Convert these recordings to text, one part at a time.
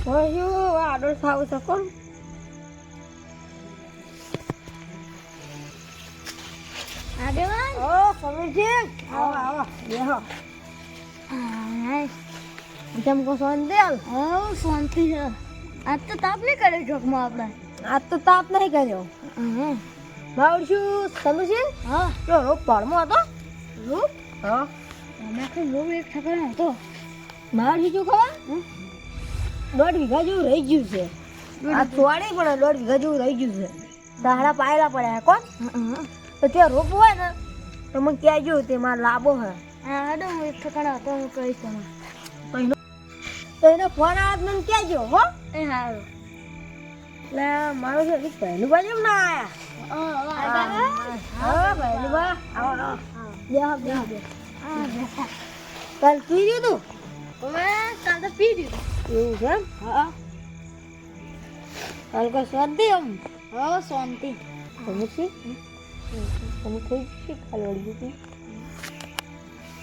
ઓયો આડો થાવ છે કોણ આગેવાન ઓ સમીરજી આવો આવો બેહો હાય કેમ કો સોંદેલ શાંતિ છે આજ તો તાપ નહીં કરે ચોકમાં આપણે આજ તો તાપ નહીં કર્યો હા માવડશું સમીરજી હા તો રોપ પાડમાં હતો રૂપ હા અમે આખો રૂપ એક ઠકાણો હતો માવડશું શું ખબર 1.5 વીઘા જેવું રહી ગયું છે આ થોડી પણ 1.5 વીઘા જેવું રહી ગયું છે દાડા પાયેલા પડ્યા કોણ તો ત્યાં રોપ હોય ને તો મને કહેજો તે મારે લાભો હે હા હાડો હું એક ઠકાણો હતો હું કહીશ તમે તો એને ફોન આવે મને કહેજો હો એ હારું એટલે મારું છે પહેલું બાજુ ના આયા હા પહેલું બા આવો બે કાલ પી દીધું અમે કાલ તો પી દીધું એવું છે એમ હા કાલ કોઈ શાંતિ એમ હા શાંતિ તમે થઈ ગઈ કાલ વળી ગઈ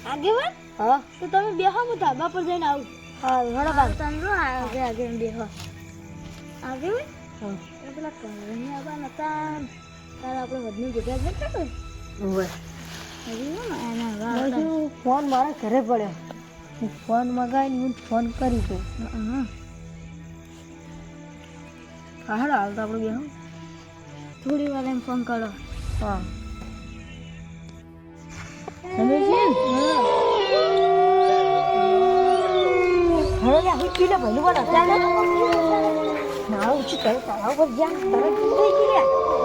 આગેવાન હા તો તમે બેહો હું ધાબા પર જઈને આવું હા ઘણો કાલ તમે આગે આગે બેહો આગેવાન હા એ પેલા કલરની આવા નતા તાર આપણે વધની જગ્યા જ નતા કોઈ ઓવે હજી ને એના મારું ફોન મારા ઘરે પડ્યો હું ફોન મગાવીને હું ફોન કરી દઉં હા હાલ તો આપણે બે થોડી વાર એમ ફોન કરો હા સમીરજી હવે હું પીલે ભલું પણ હતા ને ના ઉચી કરે તળાવ પર જ્યાં તરત થઈ ગઈ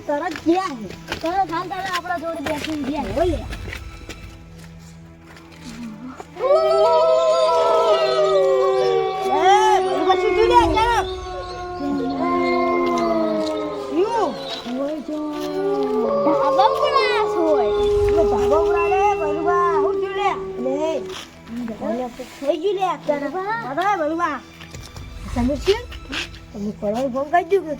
તરત ગયા તરત હાલ તારે આપણા જોડે બેસીને ગયા બોલે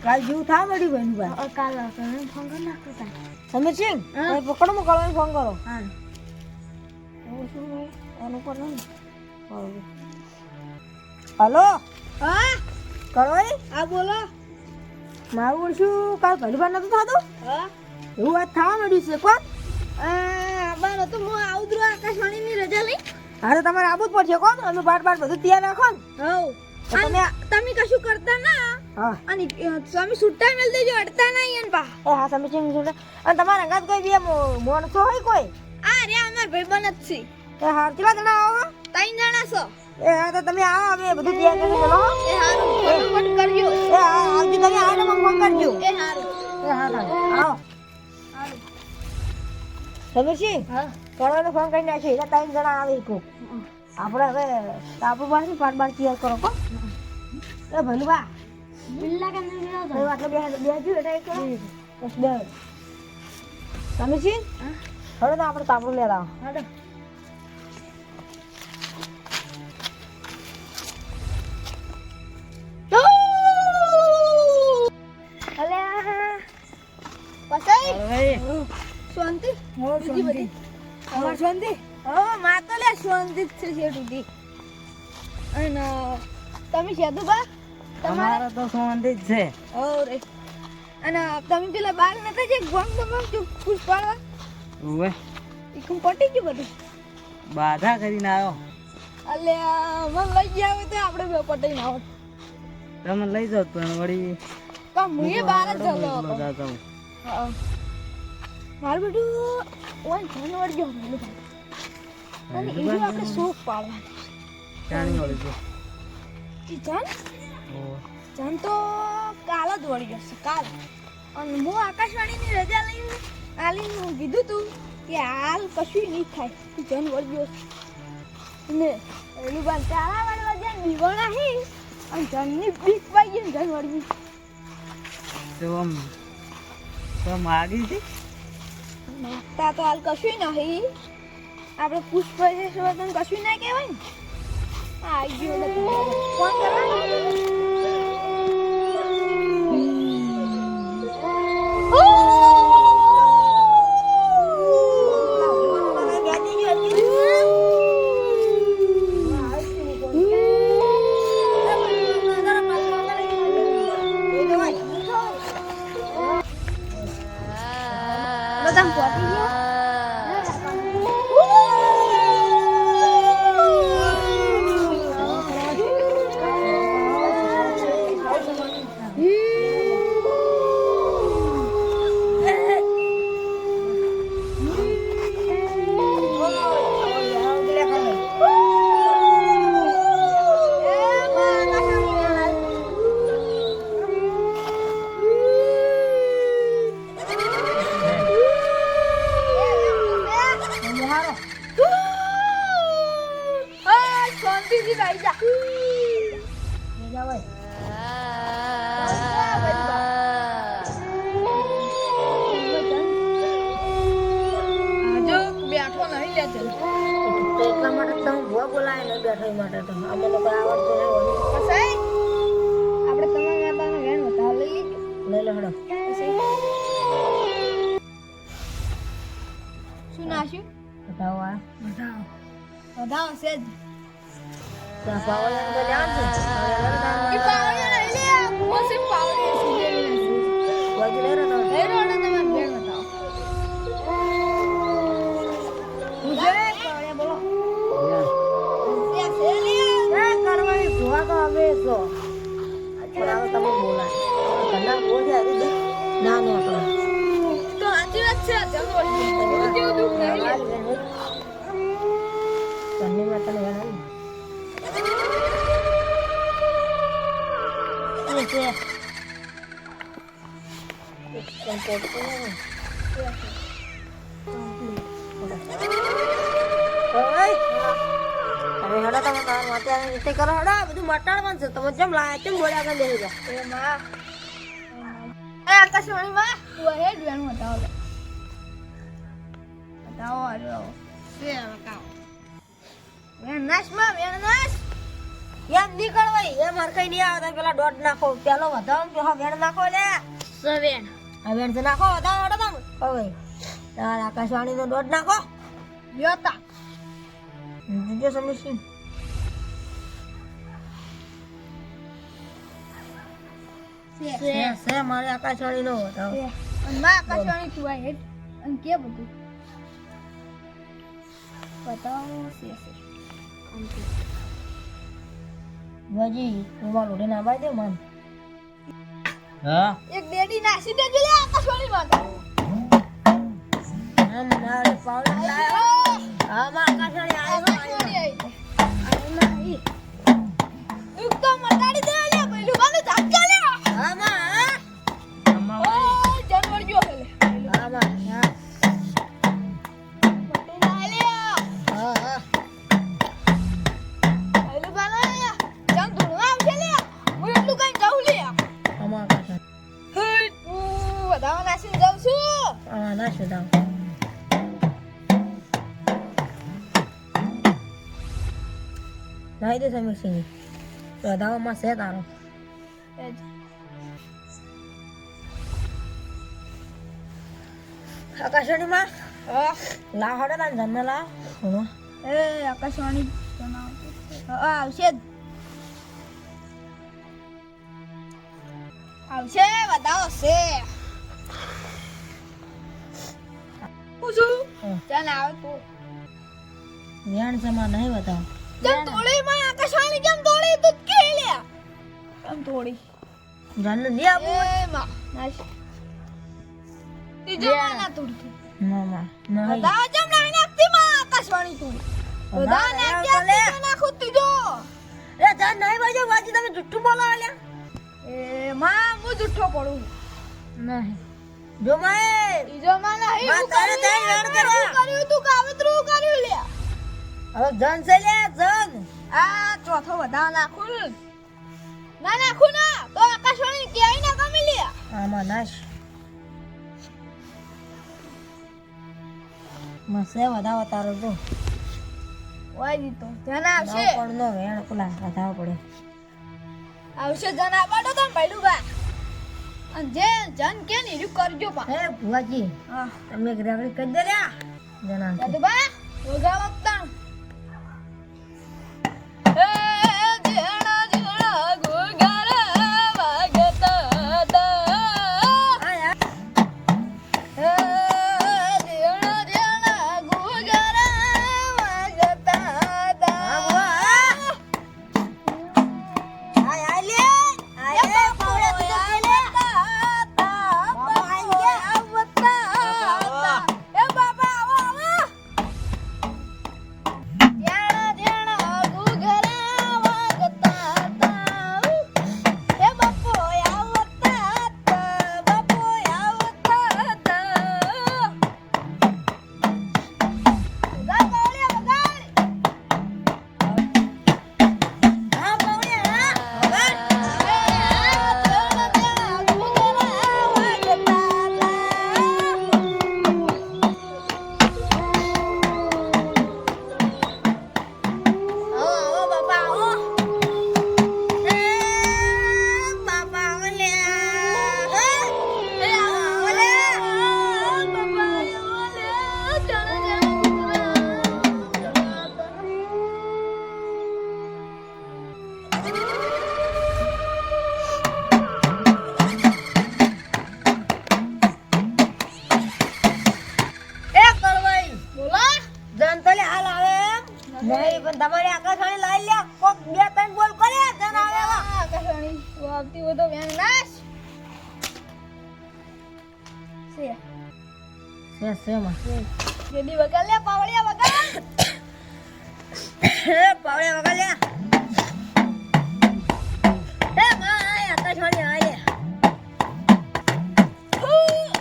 કાલ જેવું થા મળ્યું ભાઈ કાલ તમે ફોન કરી નાખો તાર સમીરસિંહ પકડો મોકલવાનો ફોન કરો હા એનું પર નહીં હલો હા કરો આ બોલો મારું શું કાલ પહેલી વાર નતું થતું હા એવું વાત થવા મળ્યું છે કોણ બાર તો હું આવું આકાશવાણીની રજા લઈ હા તમારે આવવું જ પડશે કોણ અમે બાર બધું તૈયાર રાખો ને તમે તમે કશું કરતા ના હા અને તમે સુટ્ટા મેલ દેજો અડતા નહીં એન પા હા સમીરસિંહ અને તમારા અંગાત કોઈ બે માણસો હોય કોઈ આ રે અમાર ભાઈબંધ જ છે એ હા કેટલા જણા આવો 3 જણા છો એ હા તો તમે આવો અમે બધું તૈયાર કરી ચલો એ હારું ફટાફટ કરજો એ હા આવજો તમે આવો ને મને ફોન કરજો એ હારું એ હા આવો હારું સમીરસિંહ હા કરવાનો ફોન કરી નાખ્યો એટલે 3 જણા આવે કો આપણે હવે તાપુ પાસે પાટ બાર તૈયાર કરો કો એ ભલુબા બિલ્લા કે નહીં તો જાવ આટલે બેજો એટલે એક બસ બે સમીરસિંહ હવે તો આપણે તાપુ લેતા હાડો શાંતિ બીજી બધી અમાર શાંતિ માં તો લે શાંતિ જ છે શેઠુથી અને તમે શેદુબા તમારે તો શાંતિ જ છે ઓરે અને તમે પેલા બાર નતા જે ગોંગ બમ ખુશ પાડવા ઓવે ઈકમ પટી ગયું બધું બાધા કરીને આવ્યો અલે મને લઈ ગયા હોય તો આપણે બે પટાઈ ના હોત તમે લઈ જાઓ પણ વળી કામ મુએ બાર જ જલો હતો બધા જાઉં હા મારું બેટું ઓન જાનવર જો મેલું અને એ આપણે શોખ પાડવાનું જાણી વળી જો ઈ જાન ઓવે જાન તો કાલ જ વળી જશે કાલ અને હું આકાશવાણીની રજા લઈને આલીને હું કીધું તું કે હાલ કશું નહીં થાય તું જાન વળી જશે ને એનું બાર ચાલા વાળવા જ્યાં દીવાણા હે અને જાનની બીક પાઈ ગઈ ને જાન વળી તો આમ તો માગી છે નાખતા તો હાલ કશું નહીં આપણે પુષ્પ કશું ના કહેવાય ને આ આવી ગયો એટલે ફોન કરવાનો તો તમે પહોંચી ગયા શાંતિથી બેસી જા બેઠો નહીં લે ચલ તો એટલા માટે તમે ભૂવા બોલાય ને બેઠો એ માટે તો અમે લોકો આવડતું નહીં હોય પછી આપણે તમારા માતાને વેણ બતાવ લઈએ કે લઈ લો હડો પછી શું નાખ્યું બતાવો આ બતાવો સેજ ત્યાં પાવડિયા તો જાણ છે એ પાવડિયા લઈ લે મોસે પાવડિયા સુજેલી કોઈ લઈ રહ્યો લઈ રો ને તમે વેણ બતાવો મુજે પાવડિયા બોલો સે સે લે એ કરવાની ભૂવા તો હવે છો પણ હવે તમે બોલાય ઘણા બોલ્યા દીદી ના નો આપણે તો સાચી વાત છે જમોડી કેવું દુખ નહીં લે તને માં તને વેણ છે બધું મટાડવાનું છે તમે જેમ લાયા તેમ બોલ્યા કે બેસી જા એ માં એ આકાશવાણી માં તું હેડ વેણ બતાવો બતાવો આજો સે બતાવો વેણ નાશ માં વેણ નાશ એમ નીકળવાય એમ હર કઈ નહીં આવતા પેલા દોઢ નાખો પેલો વધાવો કે હા વેણ નાખો લે સવેણ આ વેણ છે નાખો વધાવો હડો તમે હવે તાર આકાશવાણી નો દોઢ નાખો લ્યોતા બીજો સમજશું છે મારે આકાશવાણી નો વધાવો અને માં આકાશવાણી તું આ હેડ અને કે બધું બતાવો સે સે બાજી મોબાઈલ ઉડે ના બાઈ દે માન હા એક ડેડી નાસી દેજો લે આકાશવાણી માં આમ મારે પાવડા લાયો હા માં આકાશવાણી આકાશવાણી આવ્યો આવી એક તો મટાડી દે લે પેલું બાને ઝાટકા લે હા માં ઓ જાનવર ગયો લે હા માં હા મટી ના લે હા હા પેલું બાને જાન ધોળવા આવશે લે હું એટલું કઈ જાઉં લે આમાં આકાશવાણી હે તું વધાવા નાસીને જાઉં છું હા ના સુધાવ નાઈ દે સમીક્ષી વધાવામાં છે તારો આકાશવાણી માં લા હડે ના જન્મ લા સુનો એ આકાશવાણી આવશે જ આવશે બતાવો છે પૂછું ચાલ આવ તું વેણ સમાન નહીં બતાવ કેમ તોડી માં આકાશવાણી કેમ તોડી તું કે લે કેમ તોડી જન્મ નહીં આપું એ માં નાશ તીજો માં ના તોડી ના ના નહીં બતાવો જેમ નાઈ નાખતી માં આકાશવાણી તું બધા નાખ્યા નાખું તીજો એ જાન નહીં બાજુ વાજી તમે જુઠ્ઠું બોલો આલ્યા એ માં હું જુઠ્ઠો પડું નહીં જો માએ તીજો માં નહીં માં તારે તઈ વેણ કર્યા. કર્યું તું કાવતરું કર્યું લે હવે જન છે લે જન આ ચોથો બધા નાખું ના નાખું ના તો આકાશવાણી ક્યાંય ના કમી લે આમાં નાશ મસે વધાવો તારો જો ઓય જીતો જન આવશે પણ નો વેણ પેલા વધાવો પડે આવશે જન આબાડો તમ ભઈલું બા અને જે જન કે ની રૂ કરજો પા હે ભુવાજી હા તમે એક રેગડી કરી દે લ્યા જના દાદુ બા વગાવત તણ તમારી આકાશવાણી લઈ લે કોક બે ત્રણ બોલ કરે જન આવે આકાશવાણી તું આવતી હોય તો વેણ નાશ છે માં જેડી વગર લે પાવળિયા વગર પાવડે વગર લે એ માં આય આકાશવાણી આય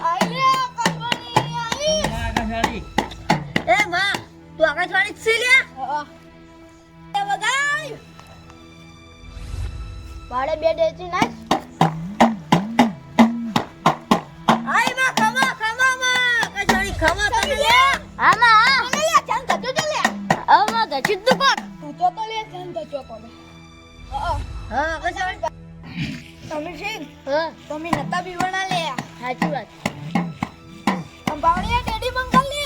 આઈ આકાશવાણી આઈ આકાશવાણી એ માં તું આકાશવાણી જ છે લે એ વગાય પાડે બે ડેચી નાખ આય માં ખમા ખમા માં આકાશવાણી ખમા તમે લે આમાં મને લે ચાલ તો લે આમાં ગચિત તું કોટ તો લે ચાલ તો ચોકો લે હા આકાશવાણી તમે સિંહ હા તમે નતા બીવણા લે સાચી વાત અંબાવણીયા ડેડી મંગલ લે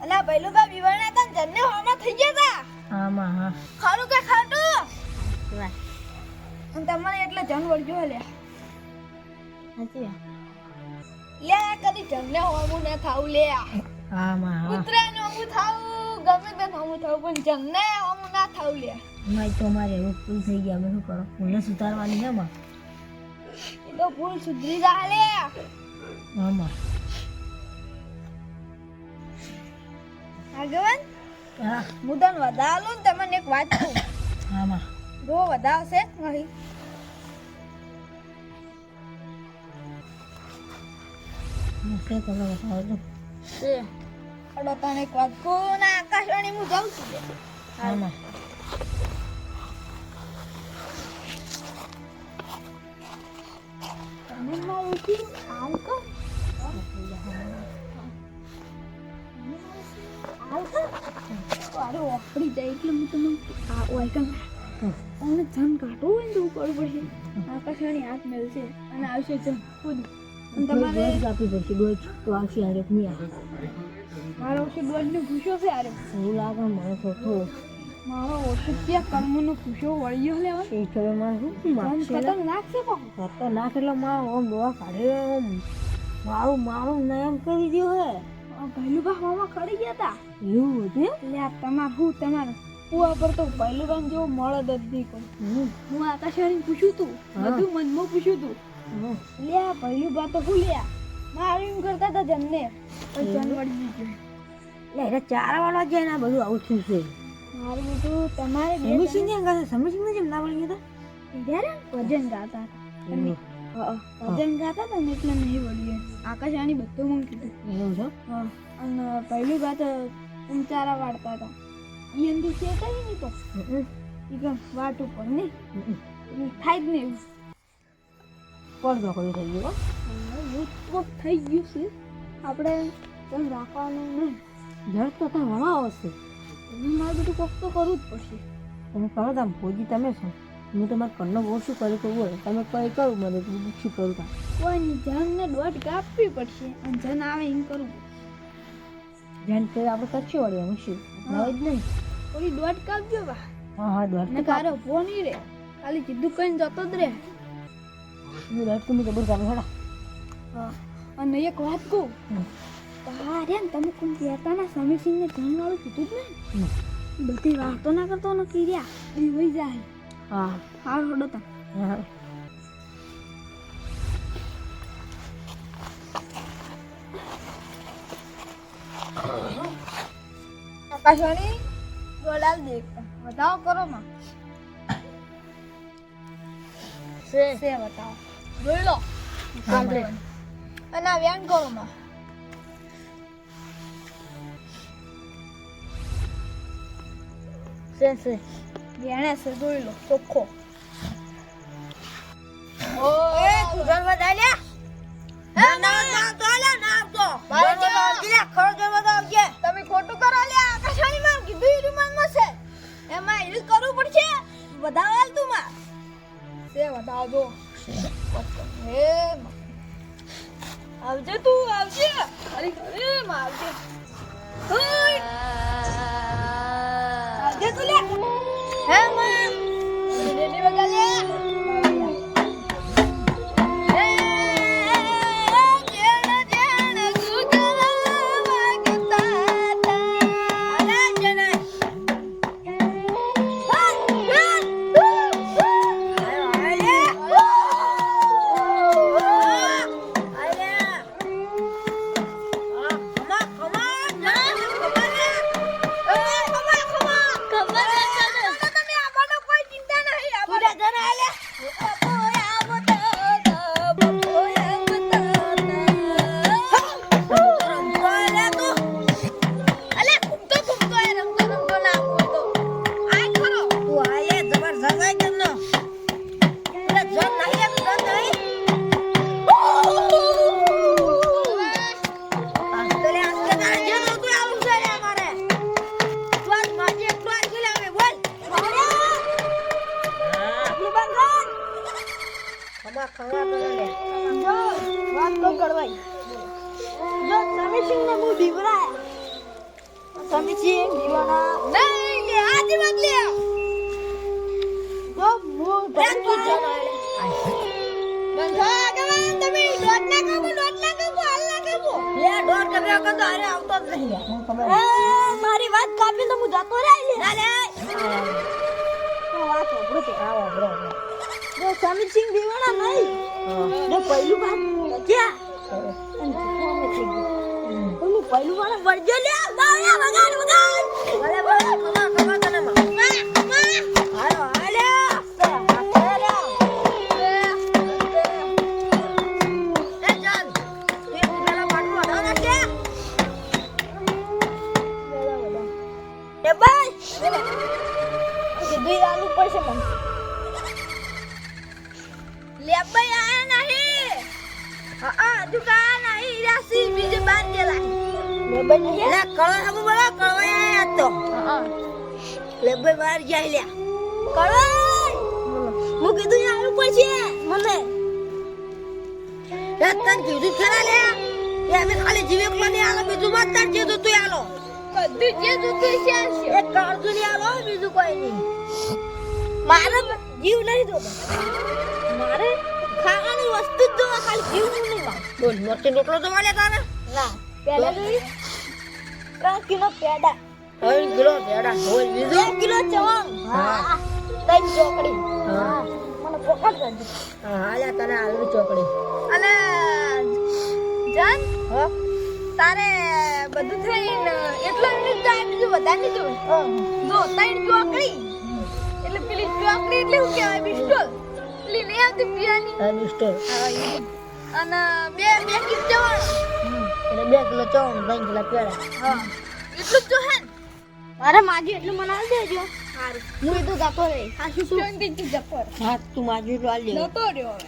અલા ભૈલું બા બીવણા તન જન્ને હોમાં થઈ ગયા તા આમાં હા ખારું કે ખાટું વાત અને તમારે એટલે જન વળજો લે સાચી વાત લે કદી જન્ને હોમું ન થાવું લે આમાં હા ઉતરાયણ હોમું થાવું ગમે તે હોમું થાવું પણ જન્ને હોમું ના થાવું લે માય તો મારે એવું ભૂલ થઈ ગયા અમે શું કરો ભૂલને સુધારવાની છે માં એ તો ભૂલ સુધરી જા લે આમાં આગેવાન હા હું તને વધાલું ને તમને એક વાત કહું આમાં બહુ વધાવશે નહીં કે તમે બતાવો તો અડો તને એક વાત કહું ને આકાશવાણી હું જાઉં છું લે આમાં તમે મારું શું હાલ કર હાલ કર અરે ઓફરી જાય એટલે હું તમને આ ઓય કર અને જન કાઢવું હોય ને તો કરવું પડશે આકાશવાણી હાથ મેળશે અને આવશે જન ખુદ અને તમારે દોજ કાપી પડશે દોજ તો આવશે હારે નહીં આવે મારો ઓછું દોડને ભૂસો છે અરે એવું લાગે મને તો મારો ઓછું ત્યાં કર્મનો ભૂસો વળ્યો લેવા એ ખબર મારે શું જન માગશે ખતરનાક છે પણ ખતરનાક એટલે મારો આમ દોવા કાઢે આમ મારું નયન કરી દો હે પહેલું બા મામા ખડી ગયા તા એવું હતું લે તમારે કુવા પર તો પહેલું બાન જેવો મળે દર્દી કોઈ હું આકાશવાણી પૂછ્યું તું હા. બધું મનમાં પૂછ્યું તું લે પહેલું બા તો હું લ્યા મારું એમ કરતા હતા જનને પછી જન વળી ગયું એટલે એને ચાર વાળા જાય ને આ બધું આવું થયું છે મારું બધું તમારે બે સમીસિંહ ને ગાતા સમીસિંહ ને જેમ ના વળી ગયા જ્યારે ભજન ગાતા હતા તમે ભજન ગાતા હતા ને એટલે નહીં વળ્યું આકાશવાણી બધું મને કીધું એવું છે હા અને પહેલી વાત ચારા વાળતા હતા ઈ અંદુ છે કઈ નહીં તો ઈ કે વાટ ઉપર નહીં ઈ થાય જ નહીં પણ ઢોકળી થઈ ગયું એવું થઈ ગયું છે આપણે તેમ રાખવાનું નહીં જળ તો ત્યાં વણા આવશે એનું મારે બધું કોક તો કરવું જ પડશે તમે કરો તમે ફોજી તમે છો હું તમારા ઘરનો બહુ શું કર્યું તો બોલ તમે કઈ કરું મને તો હું શું કરું તા કોઈની જનને દોઢ કાપવી પડશે અને જન આવે એમ કરવું ધ્યાન કરી આપણે કરશું વળી અમે શું નવ જ નહીં થોડી દોઢ કાપજો બા હા હા દોઢ ને તારો ફોન નહીં રે ખાલી સીધું કઈ જતો જ રે હું દોઢ તો ખબર કામ હેડા હા અને એક વાત કહું તારે ને તમે કોણ કહેતા ના સમીરસિંહને જનવાળું કીધું જ નહીં બધી વાતો ના કરતો ને કીર્યા એ વહી જાય હા હાર હડો તા હા આકાશવાણી દોડાલ દેખતા બતાવો કરો માં સે બતાવો જોઈ લો આપણે અને આ વ્યાન કરો માં સે વ્યાણે છે જોઈ લો ચોખ્ખો એ તું જન્મ દાલ્યા તમે ખોટું કરો લે આકાશવાણી માં કીધું ઈ રૂમાનમાં છે એમાં ઈલ કરવું પડશે વધાવાલ તું માં સે વધાવજો હે આવજે તું આવજે અરે અરે માં આવજે આવજે તું લે હે માં રેડી વગા લે જો વાત તો કરવાય જો સમીસિંગ ને હું દીવરાય સમીસિંગ દીવાના નહીં લે આજી વાત લે જો હું બંધો આગળ તમે દોડ ના કાપો હાલ ના કાપો લે દોડ કે બે તો અરે આવતો જ નહીં મને ખબર એ મારી વાત કાપી તો હું જતો રહી લે તો વાત ઓબરો તે આવો બ્રો જો સમીસિંગ દીવાના નહીં જો પહેલું વાત ક્યાં હું પહેલું વાળા વળજો લે બાવળા વગાડ ભલે ભલે ખબર તને હાલો હાલે એ ચાલ તું હું પેલા પાટું હટાવ નાખે એ બસ સીધી આલુ પડશે મને લે ભાઈ આયા નહીં હા દુકાન નહીં રાસી બીજે બાર ગયેલા લે ભાઈ નહીં લે કળો હબુ બોલા કળવાય આયા તો હા લે ભાઈ બહાર જાય લે કળાઈ હું કીધું ને આલુ પડશે મને એ તને કીધું ખરા લે એ અમે ખાલી જીવે કોને આલો બીજું મત તાર જે તું આલો બધું જે જોતું છે એ કાળજુ ની આલો બીજું કોઈ નહીં મારે જીવ નહીં જોતો મારે ખાવાની વસ્તુ જ જોવા ખાલી જીવ નહીં લાવ બોલ મરચી રોટલો તો વાલે તારે ના પેલા જોઈ 3 કિલો પેડા 3 કિલો ભેડા હોય 2 બીજું કિલો ચવાણ હા. 3 ચોકડી હા. મને પોકટ કરજો હા હાલે તને આલુ ચોકડી અને જાન હા તારે બધું થઈને એટલા મિનિટ જાય બીજું વધારે નહીં જોઈ જો 3 ચોકડી એટલે પેલી ચોકડી એટલે શું કહેવાય પિસ્તોલ પેલી નહીં આવતી પિયાની આ મિસ્ટર અને બે કિલો ચવાણ એટલે 2 કિલો ચોણ 3 કિલો પેડા હા એટલું જ જો હે મારે માજી એટલું મનાવી દેજો સારું હું એ તો જતો રહી આ શું શાંતિથી જતો હા તું માજુ તો આલી જતો રહ્યો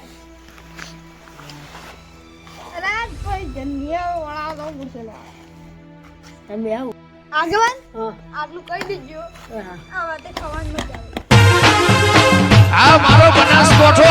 હવે રાત કોઈ જન્યા વાળા તો પૂછેલો અમે આવું આગેવાન હા આટલું કહી દેજો હા આ વાતે ખાવાનું મજા આવે આ મારો બનાસકોઠો